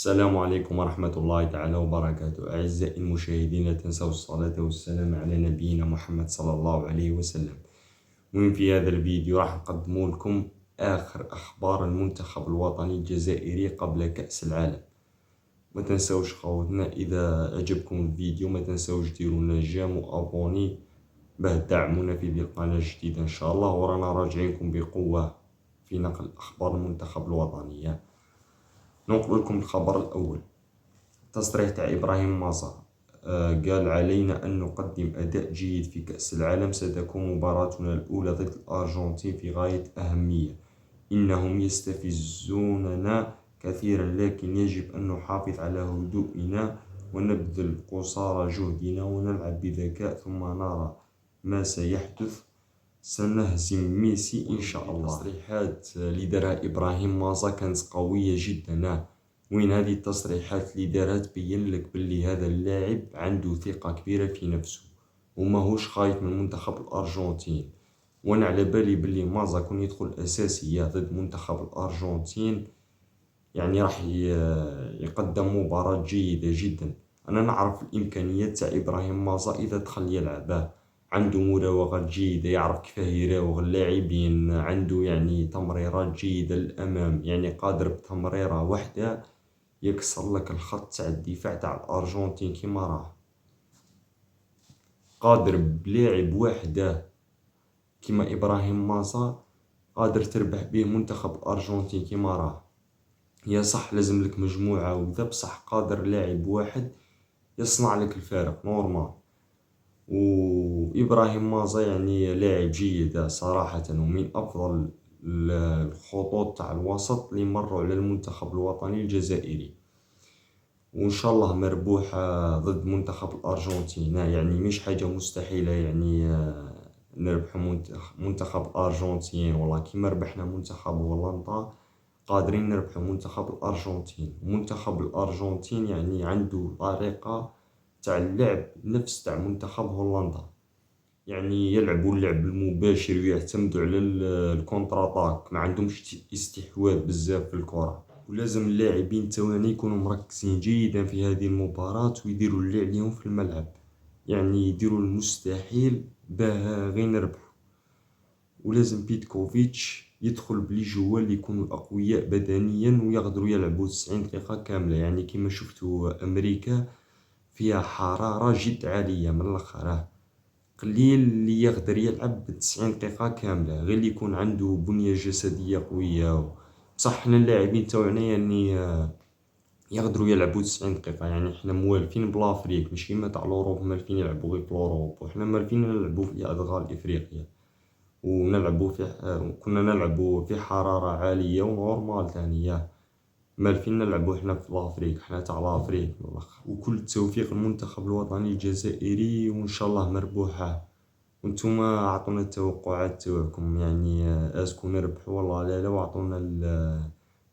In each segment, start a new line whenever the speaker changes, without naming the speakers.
السلام عليكم ورحمة الله تعالى وبركاته. أعزائي المشاهدين، لا تنسوا الصلاة والسلام على نبينا محمد صلى الله عليه وسلم. ومن في هذا الفيديو راح نقدم لكم آخر أخبار المنتخب الوطني الجزائري قبل كأس العالم. ما تنسوش خوتنا، إذا عجبكم الفيديو ما تنسوش ديروا لنا جيم وأبوني باه تدعمونا في القناة الجديدة إن شاء الله. ورانا راجعينكم بقوة في نقل أخبار المنتخب الوطني. ننقل لكم الخبر الأول. تصريح تاع إبراهيم مازا، قال: علينا أن نقدم أداء جيد في كأس العالم. ستكون مباراتنا الأولى ضد الأرجنتين في غاية الأهمية. إنهم يستفزوننا كثيرا، لكن يجب أن نحافظ على هدوئنا ونبذل قصارى جهدنا ونلعب بذكاء، ثم نرى ما سيحدث. سنهزم ميسي إن شاء الله. تصريحات اللي دارها إبراهيم مازا كانت قوية جدا. وين هذه التصريحات اللي دارها تبين لك باللي هذا اللاعب عنده ثقة كبيرة في نفسه وماهوش خايف من منتخب الأرجنتين. وانا على بالي باللي مازا كون يدخل أساسية ضد منتخب الأرجنتين يعني راح يقدم مباراة جيدة جدا. أنا نعرف الإمكانيات تاع إبراهيم مازا إذا دخل يلعبه، عنده مراوغات جيدة، يعرف كيفاه يراوغ اللاعبين، عنده يعني تمريرات جيدة للأمام، يعني قادر بتمريرة واحدة يكسر لك الخط تاع الدفاع تاع الأرجنتين كيما راه. قادر بلاعب واحدة كيما إبراهيم مازا قادر تربح به منتخب الأرجنتين كيما راه. يا صح لازم لك مجموعة وذا، بصح قادر لاعب واحد يصنع لك الفارق نورمال. وإبراهيم مازا يعني لاعب جيد صراحة، ومن أفضل الخطوط تاع الوسط اللي مروا على المنتخب الوطني الجزائري. وإن شاء الله مربوحة ضد منتخب الأرجنتين، يعني مش حاجة مستحيلة يعني نربح منتخب الأرجنتين. والله كيما ربحنا منتخب هولندا قادرين نربحو منتخب الأرجنتين. منتخب الأرجنتين يعني عنده طريقة تاع اللعب نفس تاع منتخب هولندا، يعني يلعبوا اللعب المباشر ويعتمدوا على الكونتر اتاك، ما عندهمش استحواذ بزاف في الكرة. ولازم اللاعبين تاوعنا يكونوا مركزين جيدا في هذه المباراة ويديروا اللي عليهم في الملعب، يعني يديروا المستحيل باه غير نربحوا. ولازم بيتكوفيتش يدخل بلي جوال اللي يكونوا اقوياء بدنيا ويقدروا يلعبوا 90 دقيقة كاملة، يعني كما شفتوا امريكا فيها حرارة جد عالية من الاخر. قليل اللي يقدر يلعب 90 دقيقة كاملة غير اللي يكون عنده بنية جسدية قوية. بصح حنا اللاعبين تاوعنا يعني يقدروا يلعبوا 90 دقيقة، يعني حنا موالفين بلافريك، مش كيما تاع لوروب مالفين يلعبوا غير بلوروب، وحنا مالفين نلعبوا في أدغال إفريقيا ونلعبوا في كنا نلعبوا في حرارة عالية ونورمال ثانية. مالفين نلعبوا حنا في لافريك، حنا تاع لافريك من الاخر. وكل التوفيق المنتخب الوطني الجزائري وان شاء الله مربوحة. وانتوما اعطونا التوقعات تاعكم، يعني اسكو نربحوا والله لا واعطونا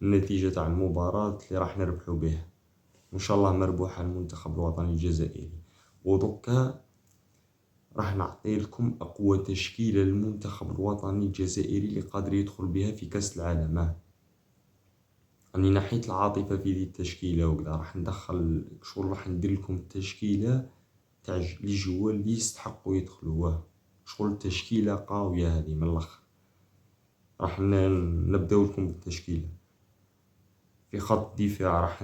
النتيجة تاع المباراة اللي راح نربحوا بها. وان شاء الله مربوحة المنتخب الوطني الجزائري. ودكا راح نعطي لكم اقوى تشكيلة للمنتخب الوطني الجزائري اللي قادر يدخل بها في كأس العالم. راني نحيت العاطفة في ذي التشكيلة وكذا، راح ندخل شغل، راح ندير لكم التشكيلة تاع لي جوال اللي يستحقوا يدخلوا شغل تشكيلة قوية هذه من الاخر. راح نبداو لكم بالتشكيلة. في خط الدفاع راح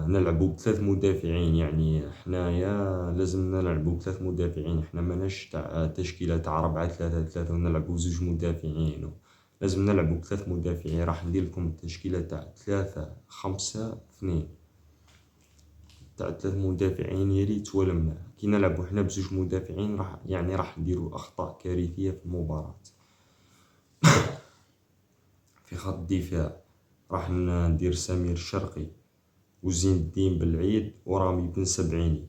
نلعبوا بثلاث مدافعين، يعني حنايا لازمنا نلعبوا بثلاث مدافعين، حنا ماناش تاع تشكيلة تاع 4-3-3 ونلعبوا زوج مدافعين، لازم نلعبوا بثلاث مدافعين. راح ندير لكم التشكيلة تاع 3-5-2 تاع ثلاث مدافعين. يا ريت ولمنا كي نلعبوا حنا بزوج مدافعين راح نديروا اخطاء كارثية في المباراة. في خط الدفاع راح ندير سمير الشرقي وزين الدين بالعيد ورامي بن سبعيني،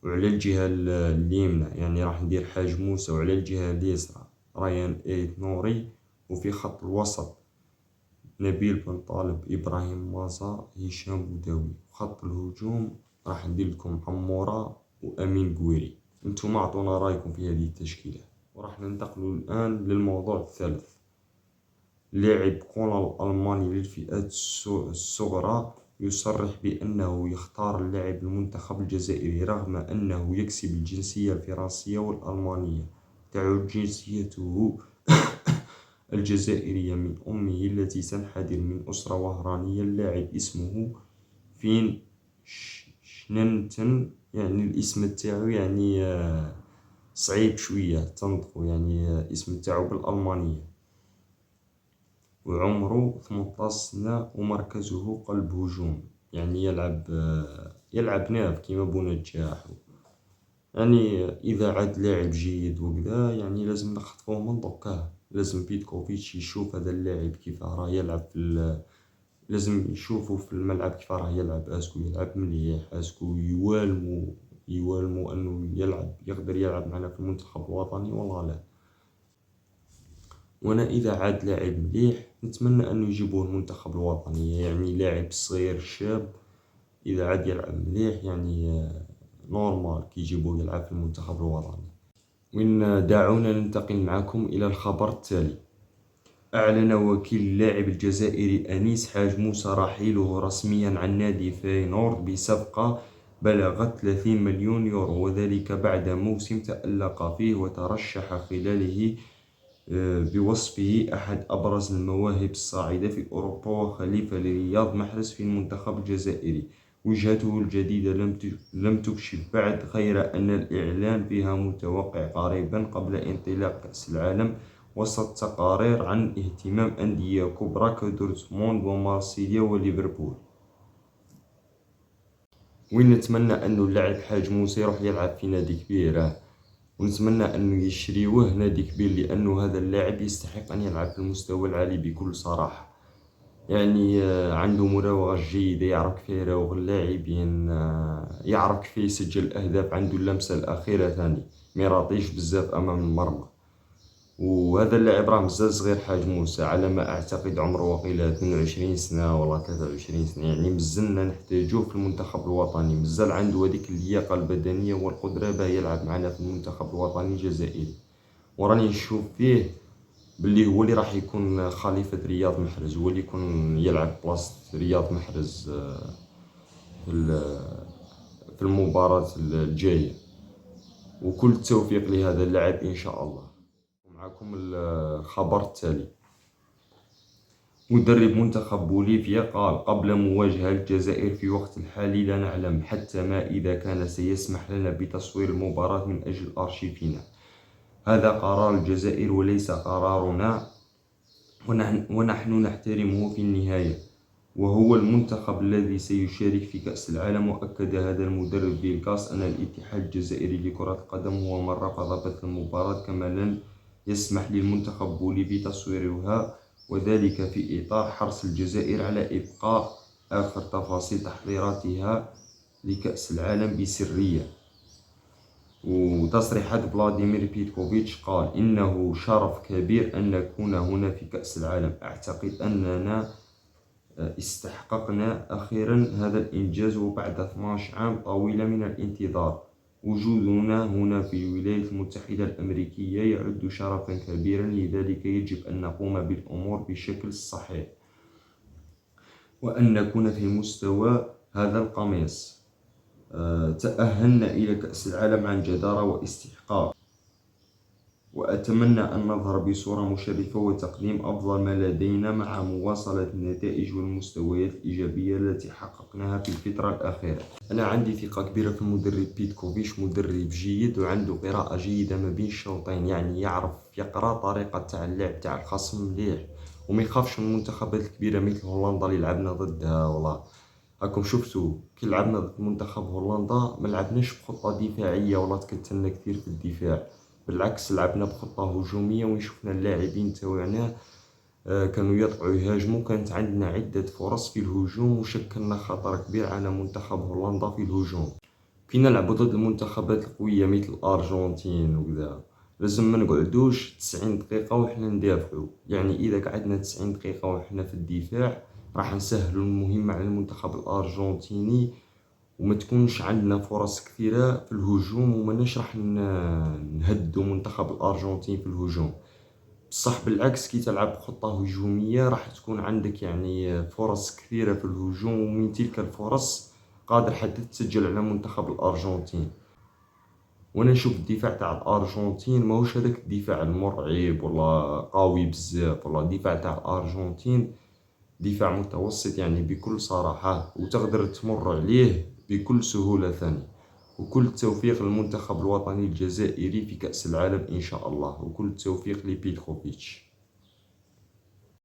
وعلى الجهة اليمنى يعني راح ندير حاج موسى، وعلى الجهة اليسرى ريان ايت نوري. وفي خط الوسط نبيل بن طالب، إبراهيم مازا، هشام بوداوي. خط الهجوم راح ندير لكم عمورة وأمين قويري. انتم اعطونا رايكم في هذه التشكيلة. وراح ننتقل الآن للموضوع الثالث. لاعب كونال الألماني للفئات الصغرى يصرح بأنه يختار اللاعب المنتخب الجزائري رغم أنه يكسب الجنسية الفرنسية والألمانية. تعود جنسيته الجزائرية من أمه التي تنحدر من أسرة وهرانية. اللاعب اسمه فين شننتن، يعني الاسم تاعو يعني صعيب شوية تنطقو، يعني اسم تاعو بالألمانية. وعمره 18 سنة ومركزه قلب هجوم، يعني يلعب ناف كيما بونجاح. يعني إذا عاد لاعب جيد وكذا يعني لازم نخطفوه من ضكاه. لازم بيتكوفيتش يشوف هذا اللاعب كيف راه يلعب لازم يشوفوا في الملعب كيف راه يلعب، اسكو يلعب مليح، اسكو يوالمو انه يقدر يلعب معنا في المنتخب الوطني ولا لا. وانا اذا عاد لاعب مليح نتمنى انه يجيبوه المنتخب الوطني، يعني لاعب صغير شاب اذا عاد يلعب مليح يعني نورمال كي يجيبوه يلعب في المنتخب الوطني. وإن دعونا ننتقل معكم الى الخبر التالي. أعلن وكيل اللاعب الجزائري أنيس حاج موسى رحيله رسميا عن نادي فينورد بصفقة بلغت 30 مليون يورو، وذلك بعد موسم تألق فيه وترشح خلاله بوصفه أحد أبرز المواهب الصاعدة في أوروبا وخليفة لرياض محرز في المنتخب الجزائري. وجهته الجديدة لم تكشف بعد، غير أن الإعلان فيها متوقع قريبا قبل انطلاق كأس العالم، وسط تقارير عن اهتمام أندية كبرى كدورتموند ومارسيليا وليفربول. ونتمنى أنه اللاعب حاج موسى يروح يلعب في نادي كبير، ونتمنى أنه يشريوه نادي كبير، لأنه هذا اللاعب يستحق أن يلعب في المستوى العالي بكل صراحة. يعني عنده مراوغة جيدة، يعرف كيف يراوغ اللاعبين، يعرف كيف يسجل أهداف، عنده اللمسة الأخيرة ثاني، ميراطيش بزاف أمام المرمى. وهذا اللاعب راه مازال صغير حاج موسى، على ما أعتقد عمره وقيله 22 سنة ولا 23 سنة، يعني مازلنا نحتاجوه في المنتخب الوطني، مازال عنده هذيك اللياقة البدنية والقدرة باه يلعب معنا في المنتخب الوطني الجزائري. وراني نشوف فيه باللي هو اللي راح يكون خليفة رياض محرز، هو اللي يكون يلعب بلاصة رياض محرز في المباراة الجاية. وكل التوفيق لهذا اللاعب إن شاء الله. معكم الخبر التالي. مدرب منتخب بوليفيا قال قبل مواجهة الجزائر في وقت الحالي لا نعلم حتى ما إذا كان سيسمح لنا بتصوير المباراة من أجل أرشيفنا. هذا قرار الجزائر وليس قرارنا، ونحن نحترمه في النهاية، وهو المنتخب الذي سيشارك في كأس العالم. وأكد هذا المدرب للكاس أن الاتحاد الجزائري لكرة القدم هو من رفض بث المباراة، كما لن يسمح للمنتخب بوليفي تصويرها، وذلك في إطار حرص الجزائر على إبقاء آخر تفاصيل تحضيراتها لكأس العالم بسرية. وتصريحات فلاديمير بيتكوفيتش قال إنه شرف كبير أن نكون هنا في كأس العالم. أعتقد أننا استحققنا أخيرا هذا الإنجاز، وبعد 12 عام طويلة من الانتظار وجودنا هنا في الولايات المتحدة الأمريكية يعد شرفا كبيرا، لذلك يجب أن نقوم بالأمور بشكل صحيح وأن نكون في مستوى هذا القميص. تأهلنا إلى كأس العالم عن جدارة واستحقاق، وأتمنى أن نظهر بصورة مشرفة وتقديم أفضل ما لدينا مع مواصلة النتائج والمستويات الإيجابية التي حققناها في الفترة الأخيرة. أنا عندي ثقة كبيرة في المدرب بيتكوفيتش، مدرب جيد وعنده قراءة جيدة ما بين الشوطين، يعني يعرف يقرأ طريقة تاع اللعب تاع الخصم مليح، وما يخافش من المنتخبات الكبيرة مثل هولندا اللي لعبنا ضدها. والله راكم شفتوا كي لعبنا ضد منتخب هولندا ما لعبناش بخطة دفاعية ولا تكتلنا كثير في الدفاع، بالعكس لعبنا بخطة هجومية. وين شفنا اللاعبين تاوعنا كانوا يطلعوا يهاجموا، كانت عندنا عدة فرص في الهجوم وشكلنا خطر كبير على منتخب هولندا في الهجوم. كي نلعبوا ضد المنتخبات القوية مثل الأرجنتين وكذا لازم ما نقعدوش 90 دقيقة وحنا ندافعوا، يعني إذا قعدنا 90 دقيقة وحنا في الدفاع راح نسهلوا المهمة على المنتخب الأرجنتيني، وما تكونش عندنا فرص كثيرة في الهجوم، وماناش راح نهدوا منتخب الأرجنتين في الهجوم. بصح بالعكس كي تلعب بخطة هجومية راح تكون عندك يعني فرص كثيرة في الهجوم، ومن تلك الفرص قادر حتى تسجل على منتخب الأرجنتين. وانا نشوف الدفاع تاع الارجنتين ماهوش هذاك الدفاع المرعب ولا قوي بزاف، ولا الدفاع تاع الارجنتين دفاع متوسط يعني بكل صراحة، وتقدر تمر عليه بكل سهولة ثاني. وكل التوفيق للمنتخب الوطني الجزائري في كأس العالم إن شاء الله، وكل التوفيق لبيتروفيتش.